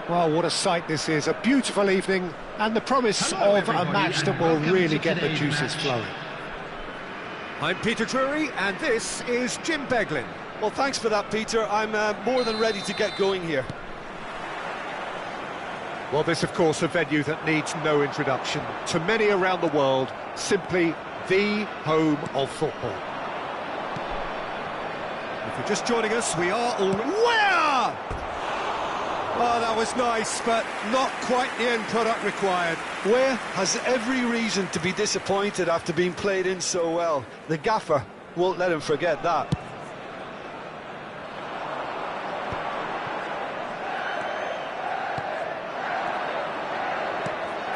Well, what a sight this is. A beautiful evening and the promise of a match that will really get the juices flowing. I'm Peter Drury and this is Jim Beglin. Well, thanks for that, Peter. I'm more than ready to get going here. Well, this, of course, a venue that needs no introduction. To many around the world, simply the home of football. If you're just joining us, we are all... Where? Oh, that was nice, but not quite the end product required. Ware has every reason to be disappointed after being played in so well. The gaffer won't let him forget that.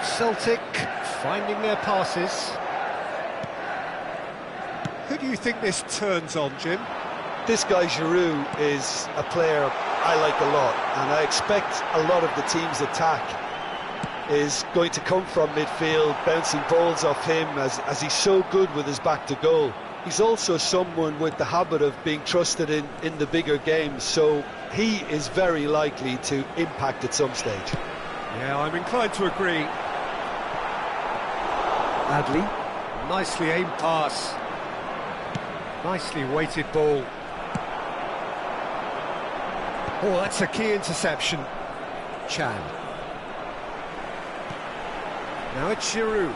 Celtic finding their passes. Who do you think this turns on, Jim? This guy Giroud is a player I like a lot, and I expect a lot of the team's attack is going to come from midfield, bouncing balls off him as he's so good with his back to goal. He's also someone with the habit of being trusted in the bigger games, so he is very likely to impact at some stage. Yeah, I'm inclined to agree. Adley, nicely aimed pass. Nicely weighted ball. Oh, that's a key interception. Chan. Now it's Giroud.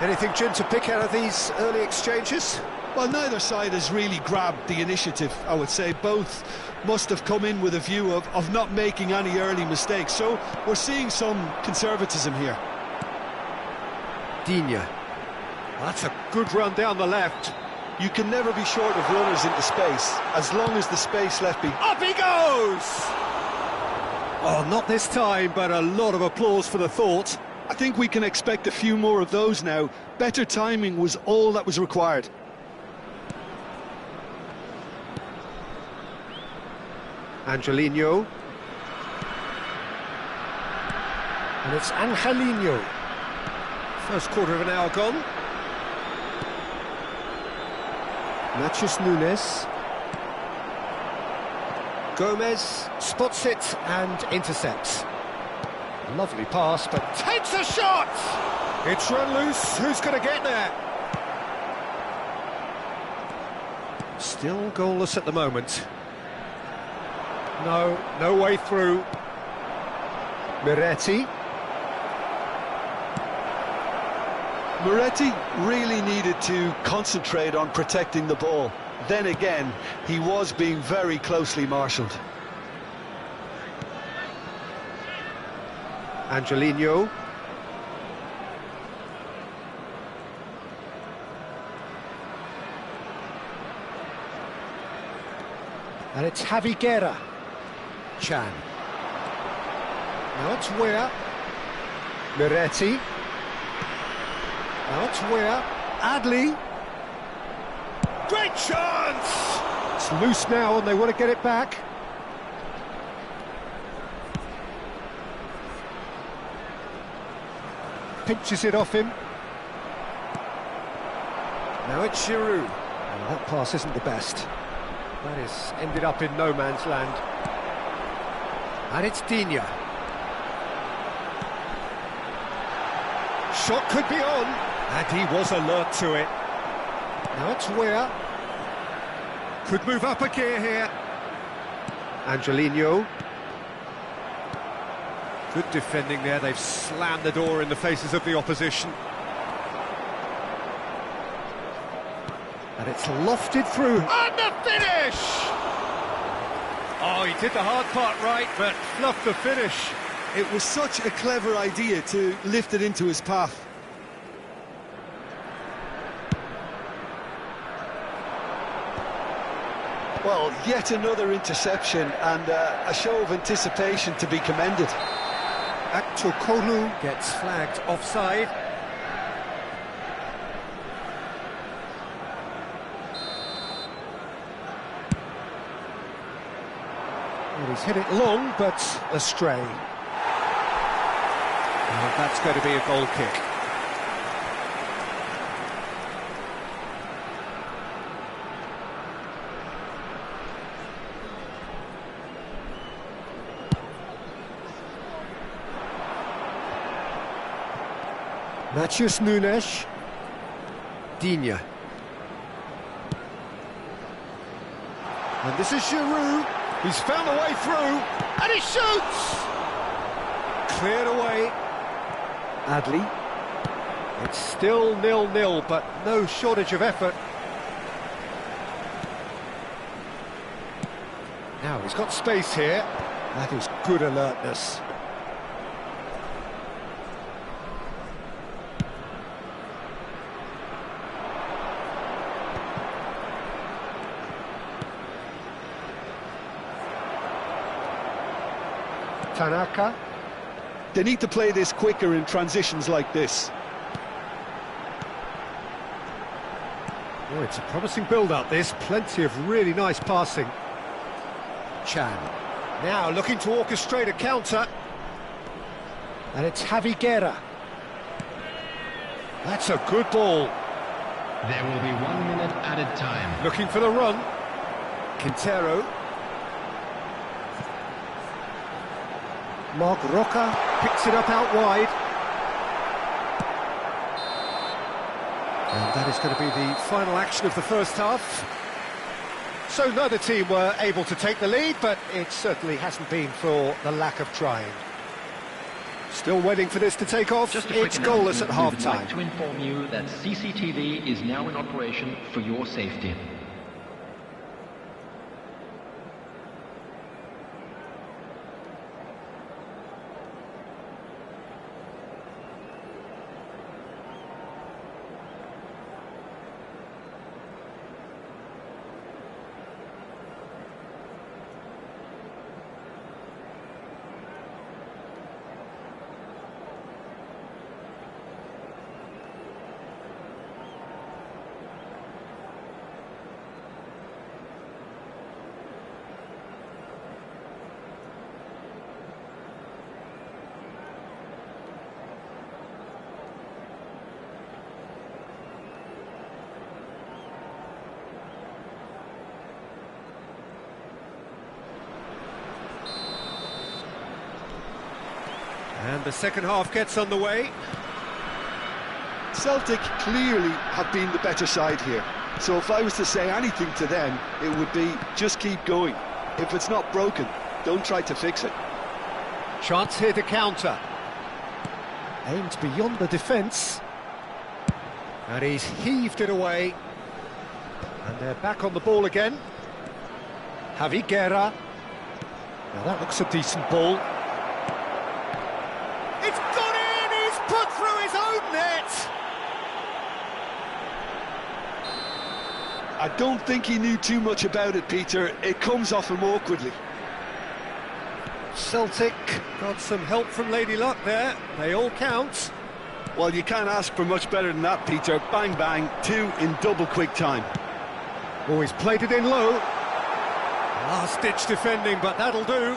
Anything, Jim, to pick out of these early exchanges? Well, neither side has really grabbed the initiative, I would say. Both must have come in with a view of not making any early mistakes. So we're seeing some conservatism here. Digne. Well, that's a good run down the left. You can never be short of runners into space, as long as the space left behind. Up he goes! Oh, not this time, but a lot of applause for the thought. I think we can expect a few more of those now. Better timing was all that was required. Angelino. And it's Angelino. First quarter of an hour gone. Matheus Nunes. Gomez spots it and intercepts. Lovely pass, but takes a shot! It's run loose. Who's going to get there? Still goalless at the moment. No way through. Miretti. Miretti really needed to concentrate on protecting the ball. Then again, he was being very closely marshalled. Angelino. And it's Javi Guerra. Chan. Now it's Ware. Miretti. Now it's Ware. Adley. Great chance! It's loose now and they want to get it back. Pinches it off him. Now it's Giroud. Oh, that pass isn't the best. That is ended up in no man's land. And it's Digne. Shot could be on. And he was alert to it. Now it's Ware. Could move up a gear here. Angelino. Good defending there. They've slammed the door in the faces of the opposition. And it's lofted through. And the finish! Oh, he did the hard part right, but fluffed the finish. It was such a clever idea to lift it into his path. Well, yet another interception and a show of anticipation to be commended. Aktokolu gets flagged offside. Well, he's hit it long, but astray. And that's going to be a goal kick. Matheus Nunes. Digne. And this is Giroud. He's found a way through, and he shoots! Cleared away. Adli. It's still 0-0, but no shortage of effort. Now he's got space here. That is good alertness. Tanaka. They need to play this quicker in transitions like this. Oh, it's a promising build-up, this. Plenty of really nice passing. Chan. Now looking to orchestrate a counter. And it's Javi Guerra. That's a good ball. There will be 1 minute added time. Looking for the run. Quintero. Marc Roca picks it up out wide. And that is going to be the final action of the first half. So neither team were able to take the lead, but it certainly hasn't been for the lack of trying. Still waiting for this to take off. It's goalless at half-time. I'd like to inform you that CCTV is now in operation for your safety. And the second half gets underway. Celtic clearly have been the better side here. So if I was to say anything to them, it would be just keep going. If it's not broken, don't try to fix it. Chance here to counter. Aimed beyond the defence. And he's heaved it away. And they're back on the ball again. Javi Guerra. Now that looks a decent ball. It's gone in! He's put through his own net! I don't think he knew too much about it, Peter. It comes off him awkwardly. Celtic got some help from Lady Luck there. They all count. Well, you can't ask for much better than that, Peter. Bang, bang, two in double quick time. Oh, he's played it in low. Last-ditch defending, but that'll do.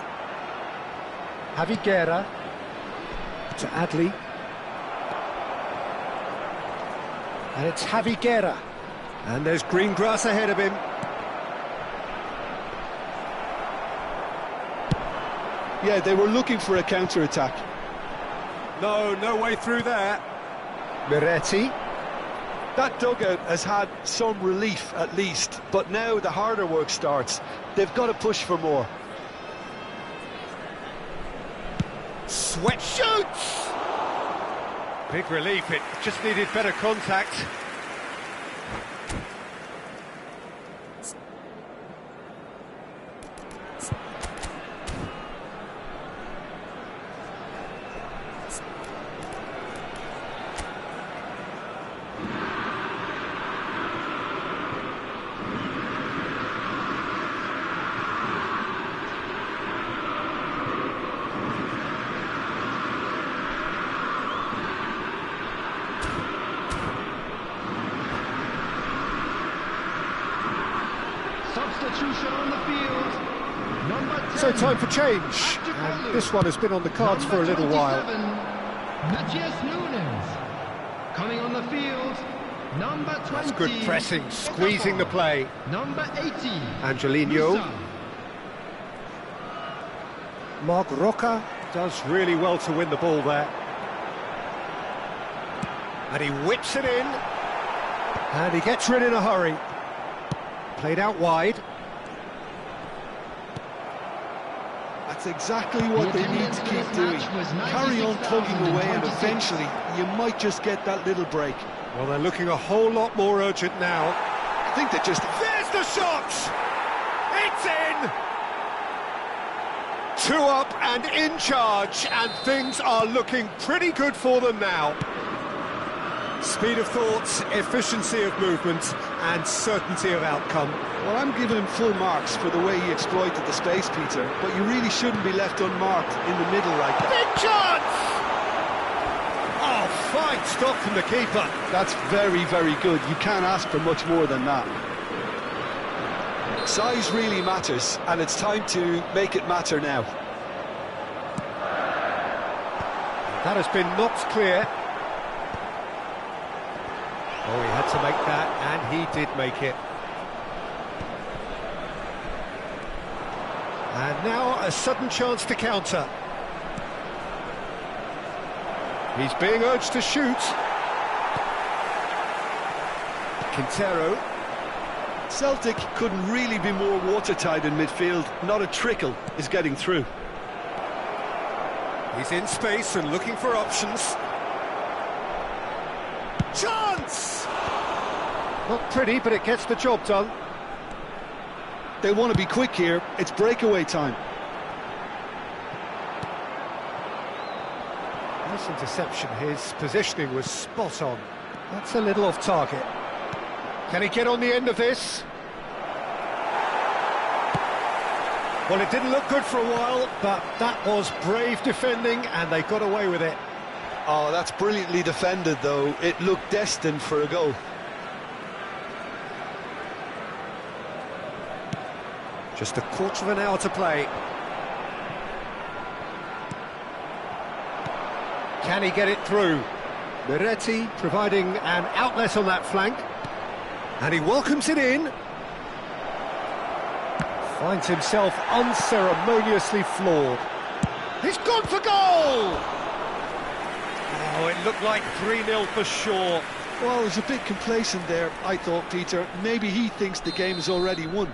Javi Guerra to Adli. And it's Javi Guerra. And there's green grass ahead of him. Yeah, they were looking for a counter-attack. No way through there. Miretti. That dugout has had some relief, at least, but now the harder work starts. They've got to push for more. Sweat shoots! Big relief, it just needed better contact. Substitution on the field. Number 10. So time for change. And this one has been on the cards for a little while. Matheus Nunes. Coming on the field. Number 20. That's good pressing, squeezing the play. Number 80. Angelino. Musa. Marc Roca does really well to win the ball there. And he whips it in. And he gets rid in a hurry. Played out wide. That's exactly what they need to keep doing. Carry on plugging away and eventually you might just get that little break. Well, they're looking a whole lot more urgent now. I think they just... There's the shot! It's in! 2 up and in charge, and things are looking pretty good for them now. Speed of thought, efficiency of movement, and certainty of outcome. Well, I'm giving him full marks for the way he exploited the space, Peter, but you really shouldn't be left unmarked in the middle like that. Big chance! Oh, fine stop from the keeper. That's very, very good. You can't ask for much more than that. Size really matters, and it's time to make it matter now. That has been knocked clear. Oh, he had to make that, and he did make it. And now a sudden chance to counter. He's being urged to shoot. Quintero. Celtic couldn't really be more watertight in midfield. Not a trickle is getting through. He's in space and looking for options. Chance! Not pretty, but it gets the job done. They want to be quick here. It's breakaway time. Nice interception. His positioning was spot on. That's a little off target. Can he get on the end of this? Well, it didn't look good for a while, but that was brave defending, and they got away with it. Oh, that's brilliantly defended, though. It looked destined for a goal. Just a quarter of an hour to play. Can he get it through? Miretti providing an outlet on that flank. And he welcomes it in. Finds himself unceremoniously floored. He's gone for goal! Oh, it looked like 3-0 for sure. Well, he was a bit complacent there, I thought, Peter. Maybe he thinks the game is already won.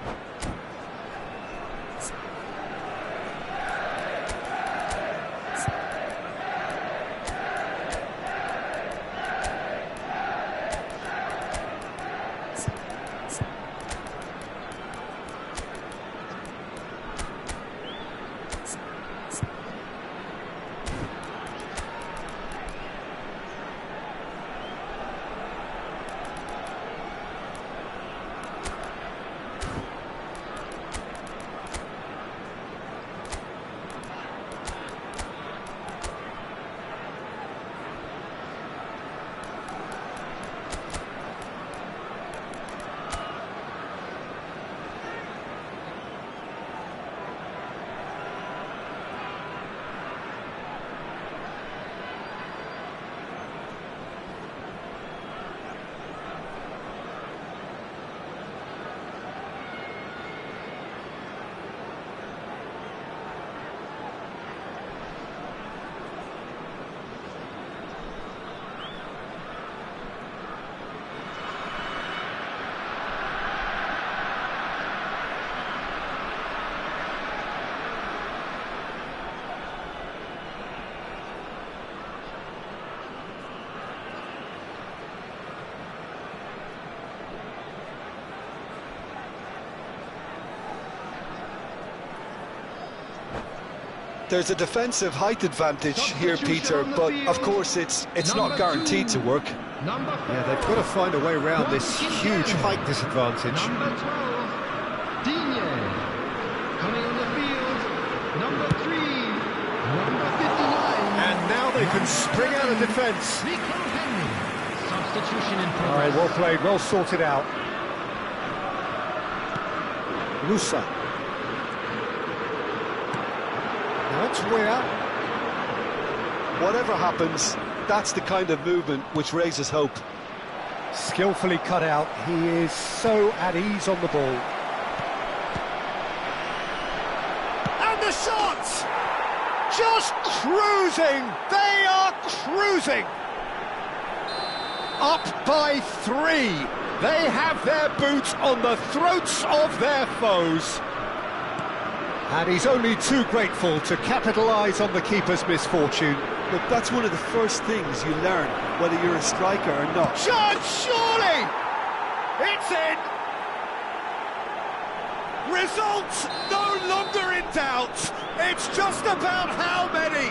There's a defensive height advantage here, Peter, but of course it's not guaranteed to work. Yeah, they've got to find a way around this huge height disadvantage. Number 12, Digne. Coming on the field, number 3, number 59. And now they can spring out of defence. Vikram Henry. Substitution in All right, progress. well played, well sorted out. Musa. Now it's Weah. Whatever happens, that's the kind of movement which raises hope. Skillfully cut out. He is so at ease on the ball. And the shots! Just cruising! They are cruising! Up by 3. They have their boots on the throats of their foes. And he's only too grateful to capitalise on the keeper's misfortune. Look, that's one of the first things you learn, whether you're a striker or not. Chance, surely! It's in! Results no longer in doubt. It's just about how many.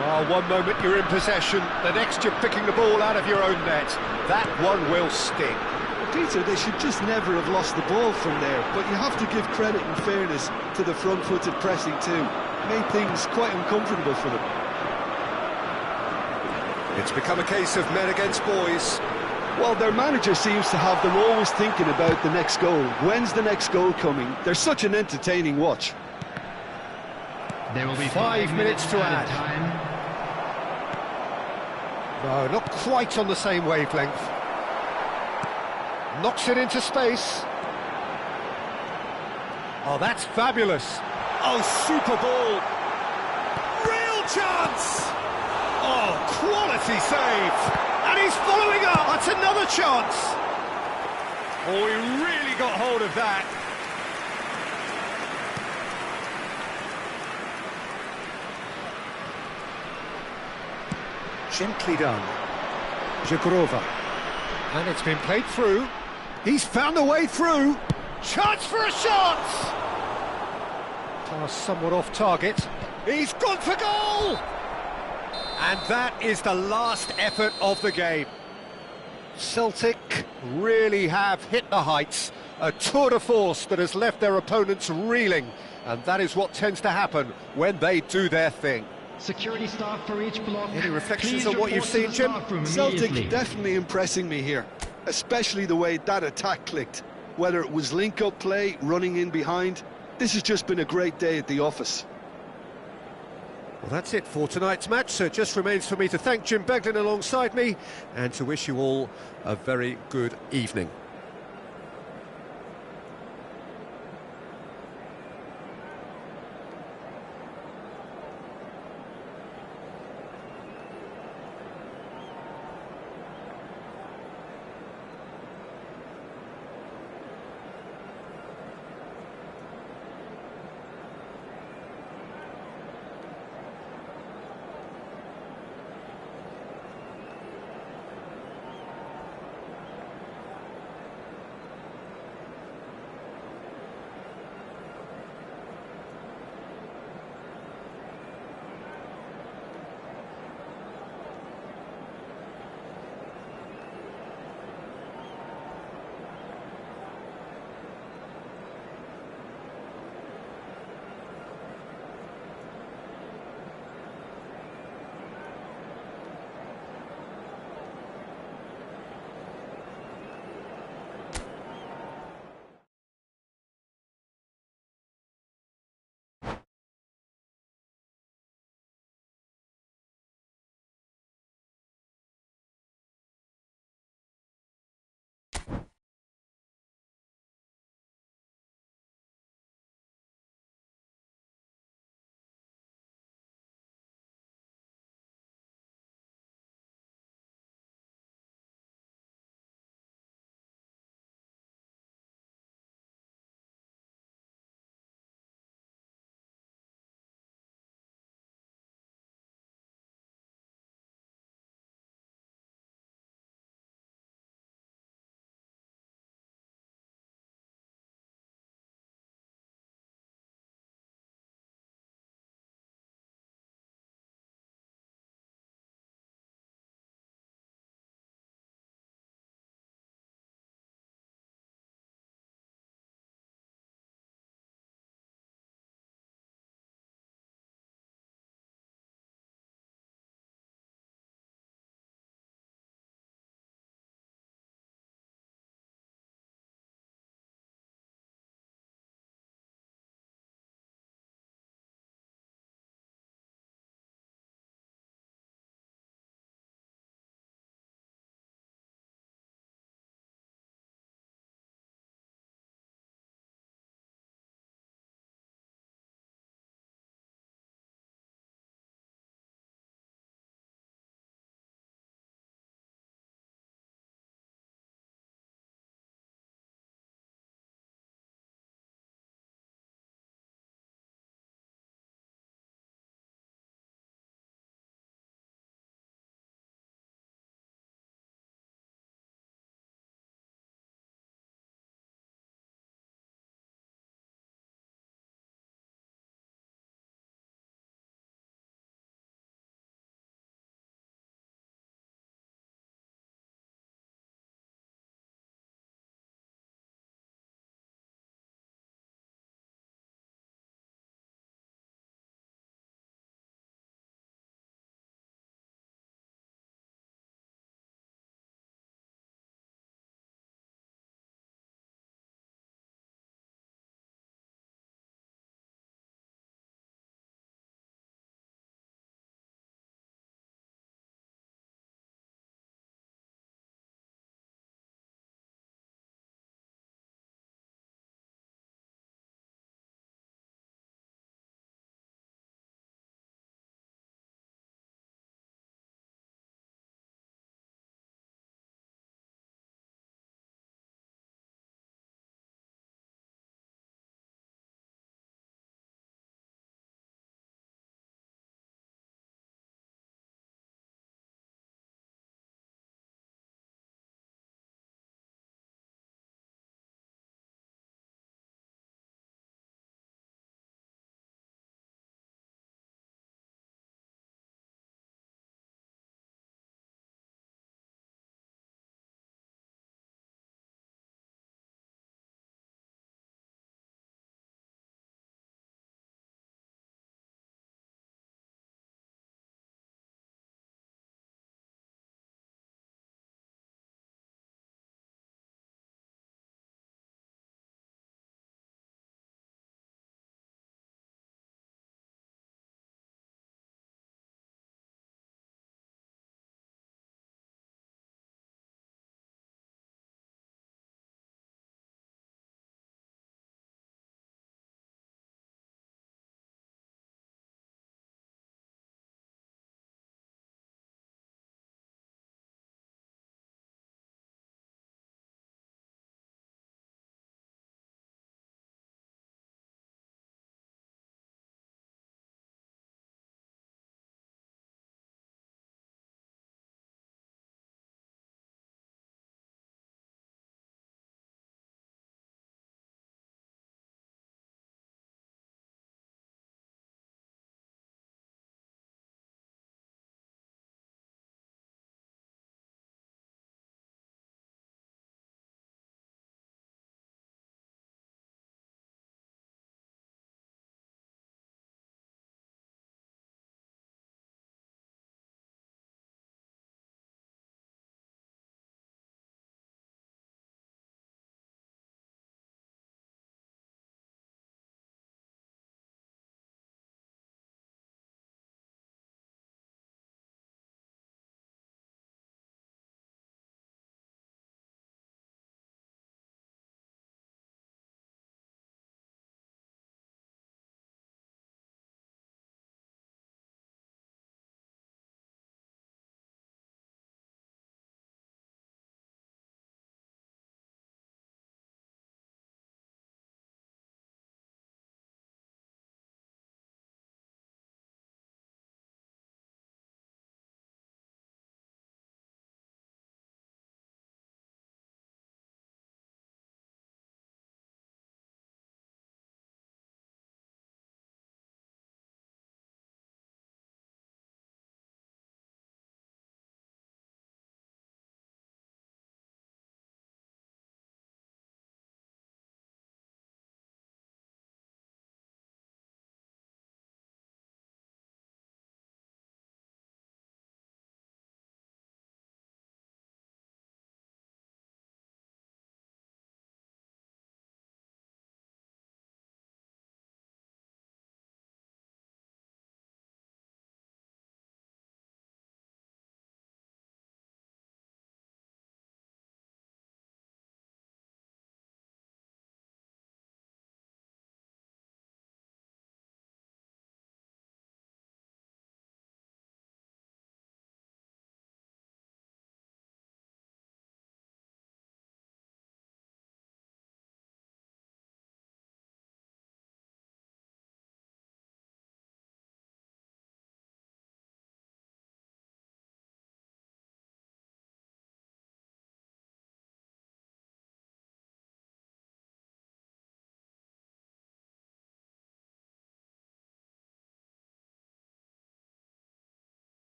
Well, one moment you're in possession, the next you're picking the ball out of your own net. That one will sting. Peter, they should just never have lost the ball from there, but you have to give credit and fairness to the front-footed pressing too. Made things quite uncomfortable for them. It's become a case of men against boys. Well, their manager seems to have them always thinking about the next goal. When's the next goal coming? They're such an entertaining watch. There will be 5 minutes to add. Time. No, not quite on the same wavelength. Knocks it into space. Oh, that's fabulous. Oh, super ball. Real chance. Oh, quality save. And he's following up. That's another chance. Oh, he really got hold of that. Gently done. Jagrova. And it's been played through. He's found a way through. Chance for a shot! Pass somewhat off target. He's gone for goal! And that is the last effort of the game. Celtic really have hit the heights. A tour de force that has left their opponents reeling. And that is what tends to happen when they do their thing. Security staff for each block. Any reflections Please on what you've report to seen, the Jim? staff room Celtic immediately. definitely impressing me here, especially the way that attack clicked. Whether it was link-up play, running in behind, this has just been a great day at the office. Well, that's it for tonight's match, so it just remains for me to thank Jim Beglin alongside me and to wish you all a very good evening.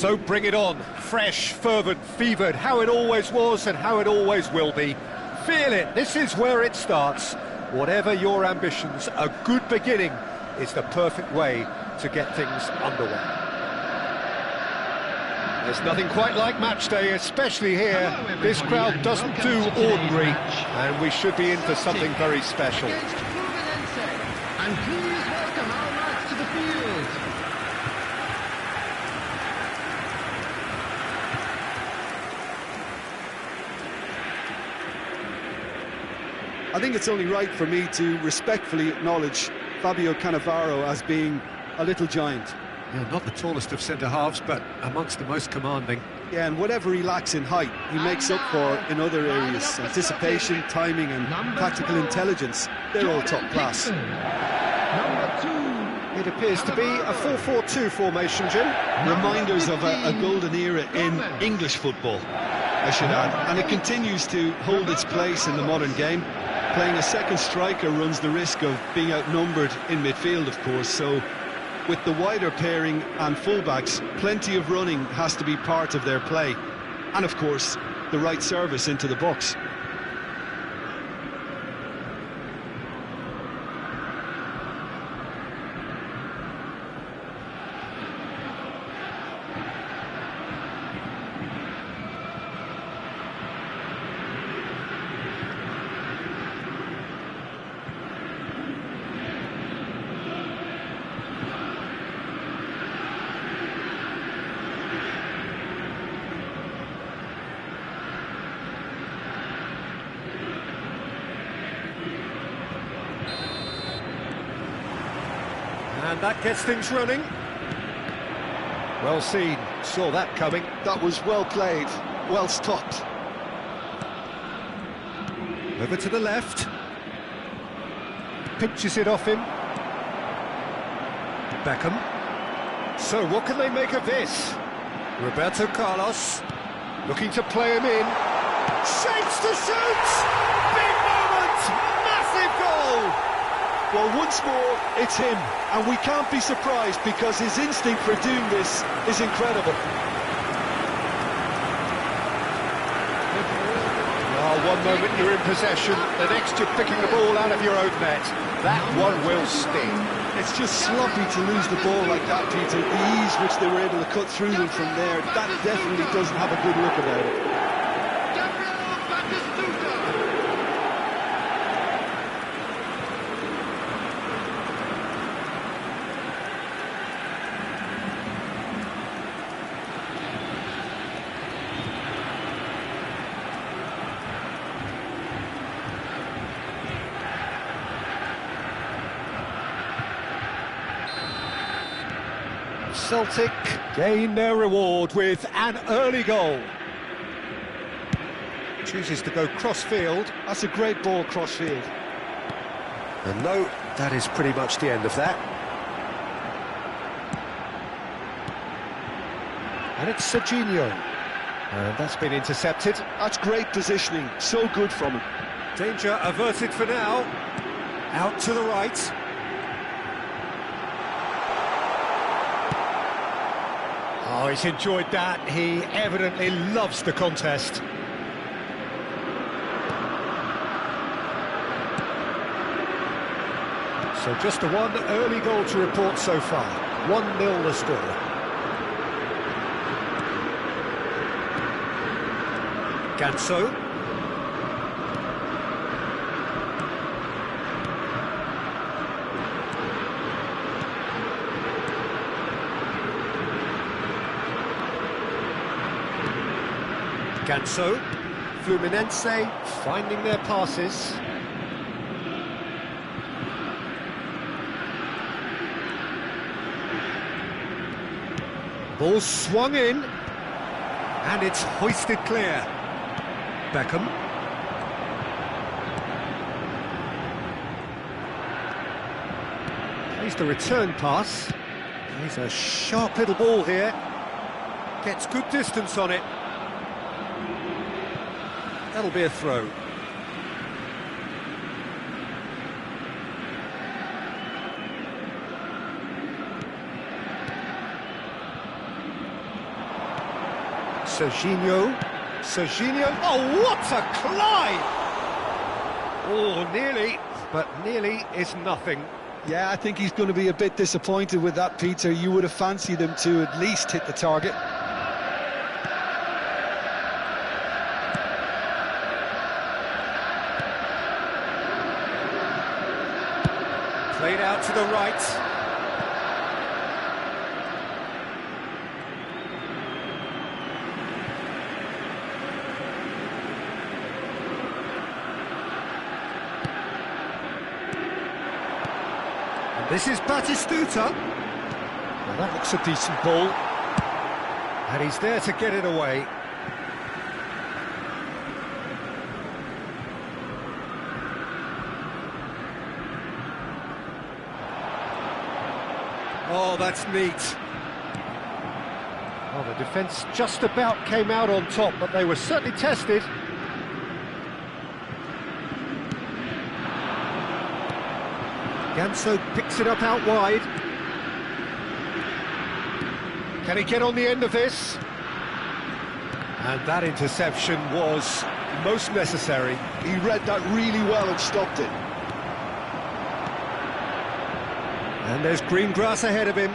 So bring it on. Fresh, fervent, fevered, how it always was and how it always will be. Feel it, this is where it starts. Whatever your ambitions, a good beginning is the perfect way to get things underway. There's nothing quite like match day, especially here. This crowd doesn't do ordinary, and we should be in for something very special. And please welcome our lads to the field. I think it's only right for me to respectfully acknowledge Fabio Cannavaro as being a little giant. Yeah, not the tallest of centre-halves, but amongst the most commanding. Yeah, and whatever he lacks in height, he makes up for in other areas. Anticipation, timing and tactical intelligence, they're all top class. It appears to be a 4-4-2 formation, Jim. Reminders of a golden era in English football, I should add. And it continues to hold its place in the modern game. Playing a second striker runs the risk of being outnumbered in midfield, of course, so with the wider pairing and fullbacks, plenty of running has to be part of their play. And of course, the right service into the box. And that gets things running. Well seen, saw that coming. That was well played, well stopped. Over to the left. Pinches it off him. Beckham. So what can they make of this? Roberto Carlos looking to play him in. Shapes to shoot! Big moment! Massive goal! Well, once more, it's him, and we can't be surprised because his instinct for doing this is incredible. Oh, one moment you're in possession, the next you're picking the ball out of your own net. That one will sting. It's just sloppy to lose the ball like that, Peter. The ease which they were able to cut through them from there, that definitely doesn't have a good look about it. Celtic gain their reward with an early goal. Chooses to go cross-field. That's a great ball cross-field. And no, that is pretty much the end of that. And it's Serginho. And that's been intercepted. That's great positioning, so good from him. Danger averted for now. Out to the right. Oh, he's enjoyed that. He evidently loves the contest. So just the one early goal to report so far. 1-0 the score. Ganso. Ganso, Fluminense finding their passes. Ball swung in, and it's hoisted clear. Beckham. Plays the return pass. Plays a sharp little ball here. Gets good distance on it. That'll be a throw. Serginho. Serginho. Oh, what a climb! Oh, nearly, but nearly is nothing. Yeah, I think he's going to be a bit disappointed with that, Peter. You would have fancied him to at least hit the target. Played out to the right. This is Batistuta. Well, that looks a decent ball. And he's there to get it away. Oh, that's neat. Well, the defence just about came out on top, but they were certainly tested. Ganso picks it up out wide. Can he get on the end of this? And that interception was most necessary. He read that really well and stopped it. And there's green grass ahead of him.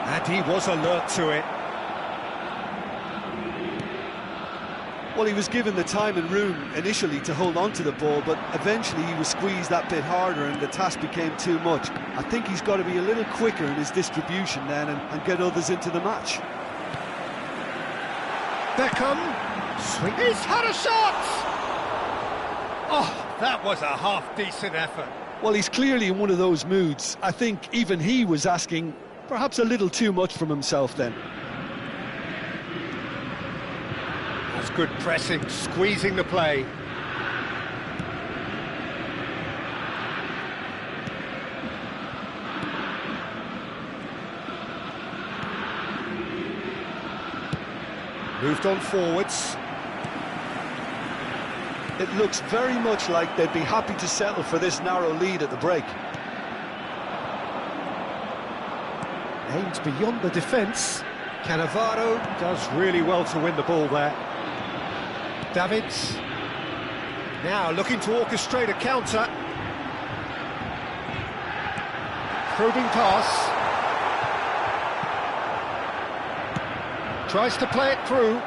And he was alert to it. Well, he was given the time and room initially to hold on to the ball, but eventually he was squeezed that bit harder and the task became too much. I think he's got to be a little quicker in his distribution then and get others into the match. Beckham, swing. He's had a shot! Oh, that was a half-decent effort. Well, he's clearly in one of those moods. I think even he was asking perhaps a little too much from himself then. That's good pressing, squeezing the play. Moved on forwards. It looks very much like they'd be happy to settle for this narrow lead at the break. Aimed beyond the defence. Cannavaro does really well to win the ball there. Davids. Now looking to orchestrate a counter. Probing pass. Tries to play it through.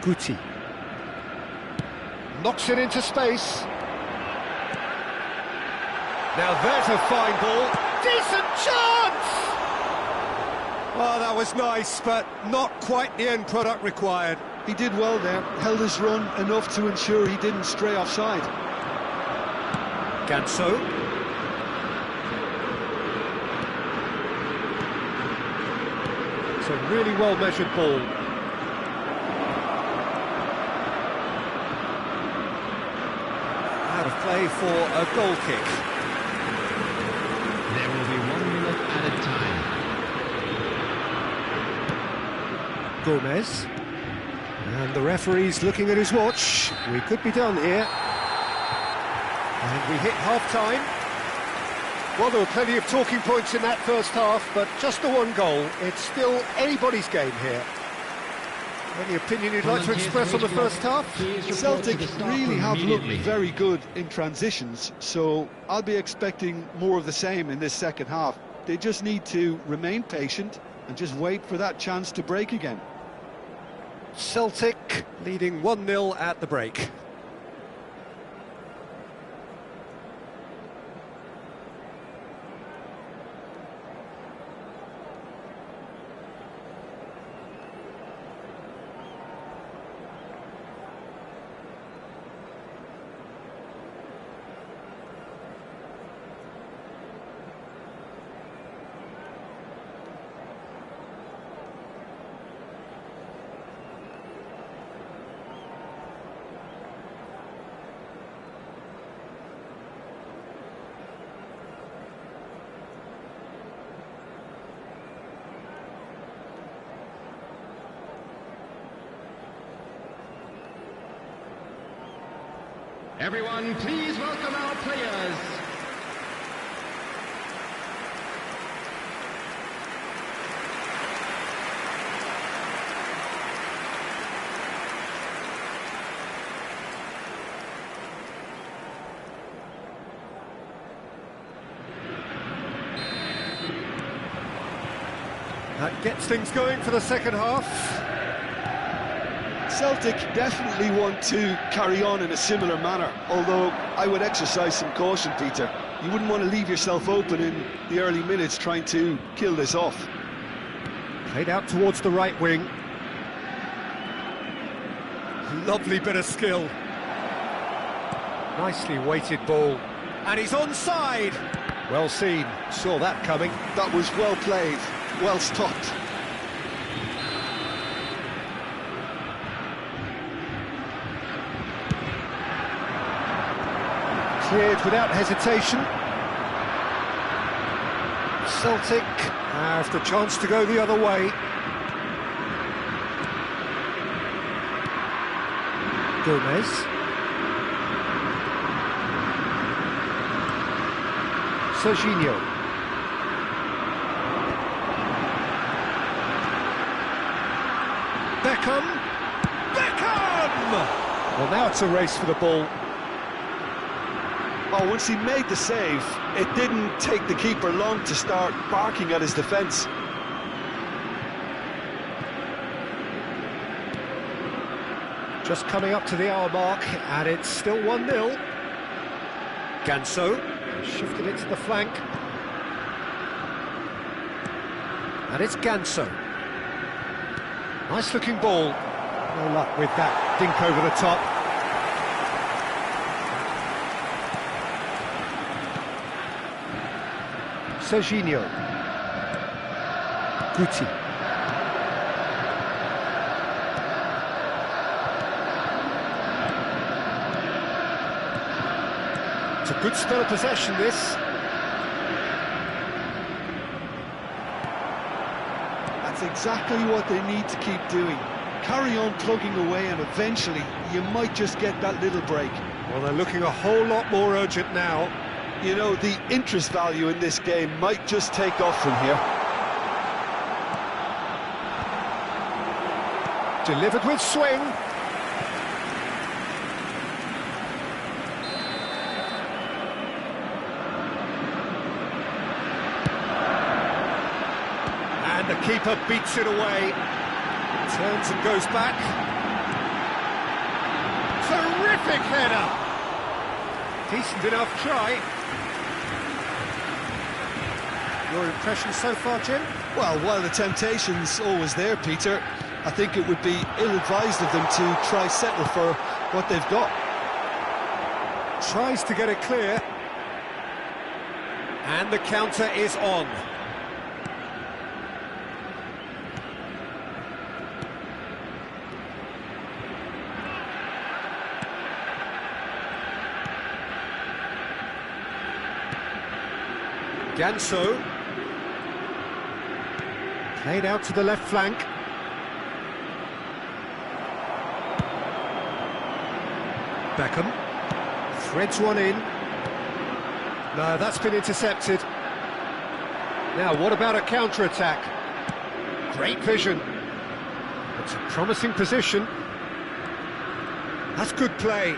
Guti. Knocks it into space. Now there's a fine ball. Decent chance! Oh, that was nice, but not quite the end product required. He did well there, held his run enough to ensure he didn't stray offside. Ganso. It's a really well-measured ball. Out of play for a goal kick. There will be 1 minute added time. Gomez. And the referee's looking at his watch. We could be done here. And we hit half-time. Well, there were plenty of talking points in that first half, but just the one goal. It's still anybody's game here. Any opinion you'd like to express on the first half? Celtic really have looked very good in transitions, so I'll be expecting more of the same in this second half. They just need to remain patient and just wait for that chance to break again. Celtic leading 1-0 at the break. Everyone, please welcome our players. That gets things going for the second half. Celtic definitely want to carry on in a similar manner, although I would exercise some caution, Peter. You wouldn't want to leave yourself open in the early minutes trying to kill this off. Played out towards the right wing. Lovely bit of skill. Nicely weighted ball. And he's onside! Well seen, saw that coming. That was well played, well stopped. Cleared without hesitation. Celtic have the chance to go the other way. Gomez. Serginho. Beckham! Well, now it's a race for the ball. Oh, once he made the save, it didn't take the keeper long to start barking at his defence. Just coming up to the hour mark, and it's still 1-0. Ganso shifted it to the flank. And it's Ganso. Nice looking ball. No luck with that dink over the top. Serginho. Guti. It's a good spell of possession, this. That's exactly what they need to keep doing. Carry on plugging away, and eventually you might just get that little break. Well, they're looking a whole lot more urgent now. You know, the interest value in this game might just take off from here. Delivered with swing. And the keeper beats it away. Turns and goes back. Terrific header. Decent enough try. Your impression so far, Jim? Well, while the temptation's always there, Peter, I think it would be ill-advised of them to try settle for what they've got. Tries to get it clear. And the counter is on. Ganso. Played out to the left flank. Beckham. Threads one in. No, that's been intercepted. Now, what about a counter-attack? Great vision. It's a promising position. That's good play.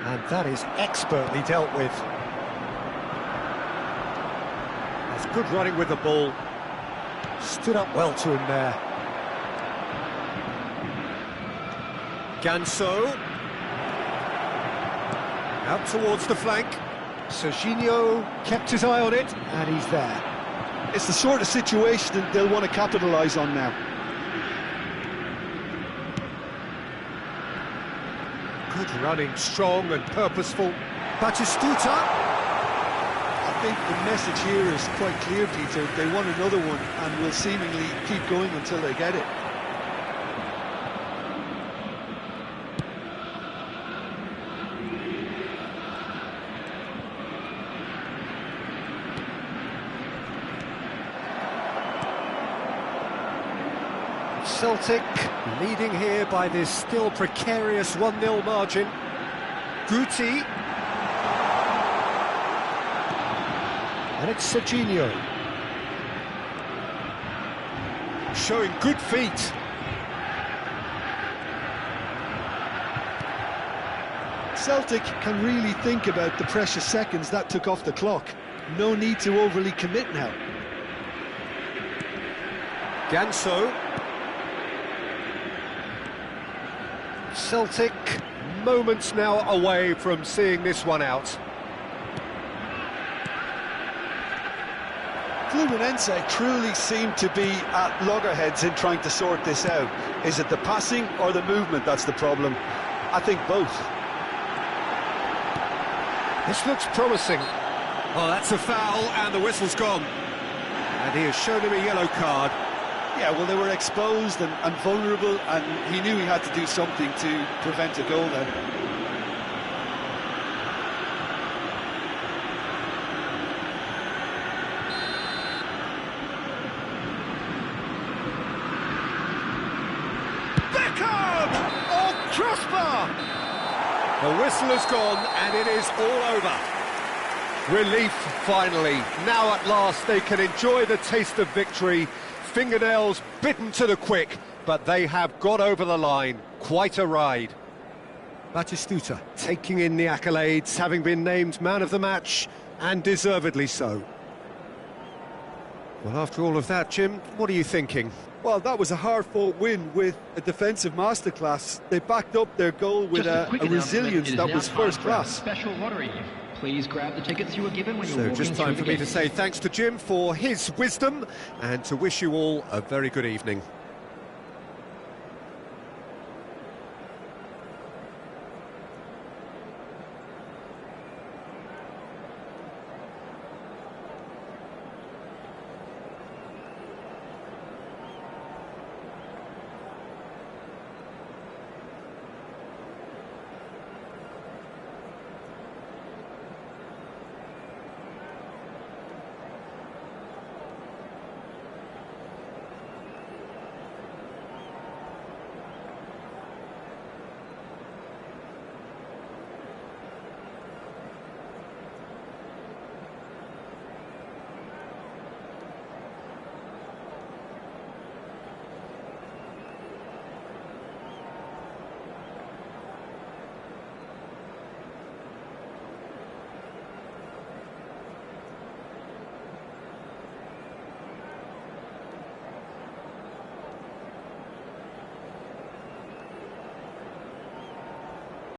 And that is expertly dealt with. That's good running with the ball. Stood up well to him there. Ganso. Out towards the flank. Serginho kept his eye on it, and he's there. It's the sort of situation that they'll want to capitalise on now. Good running, strong and purposeful. Batistuta. I think the message here is quite clear, Peter. They want another one and will seemingly keep going until they get it. Celtic leading here by this still precarious 1-0 margin. Guti. And it's Serginho. Showing good feet. Celtic can really think about the precious seconds that took off the clock. No need to overly commit now. Ganso. Celtic moments now away from seeing this one out. Fluminense truly seem to be at loggerheads in trying to sort this out. Is it the passing or the movement that's the problem? I think both. This looks promising. Oh, that's a foul, and the whistle's gone. And he has shown him a yellow card. Yeah, well, they were exposed and vulnerable, and he knew he had to do something to prevent a goal then. Beckham! Oh, crossbar! The whistle has gone, and it is all over. Relief, finally. Now at last they can enjoy the taste of victory. Fingernails bitten to the quick, but they have got over the line. Quite a ride. Batistuta taking in the accolades, having been named man of the match, and deservedly so. Well, after all of that, Jim, what are you thinking? Well, that was a hard-fought win with a defensive masterclass. They backed up their goal with a resilience that was first class. Special lottery. Please grab the tickets you were given when you were So walking just time through for the me to gate. say thanks to Jim for his wisdom and to wish you all a very good evening.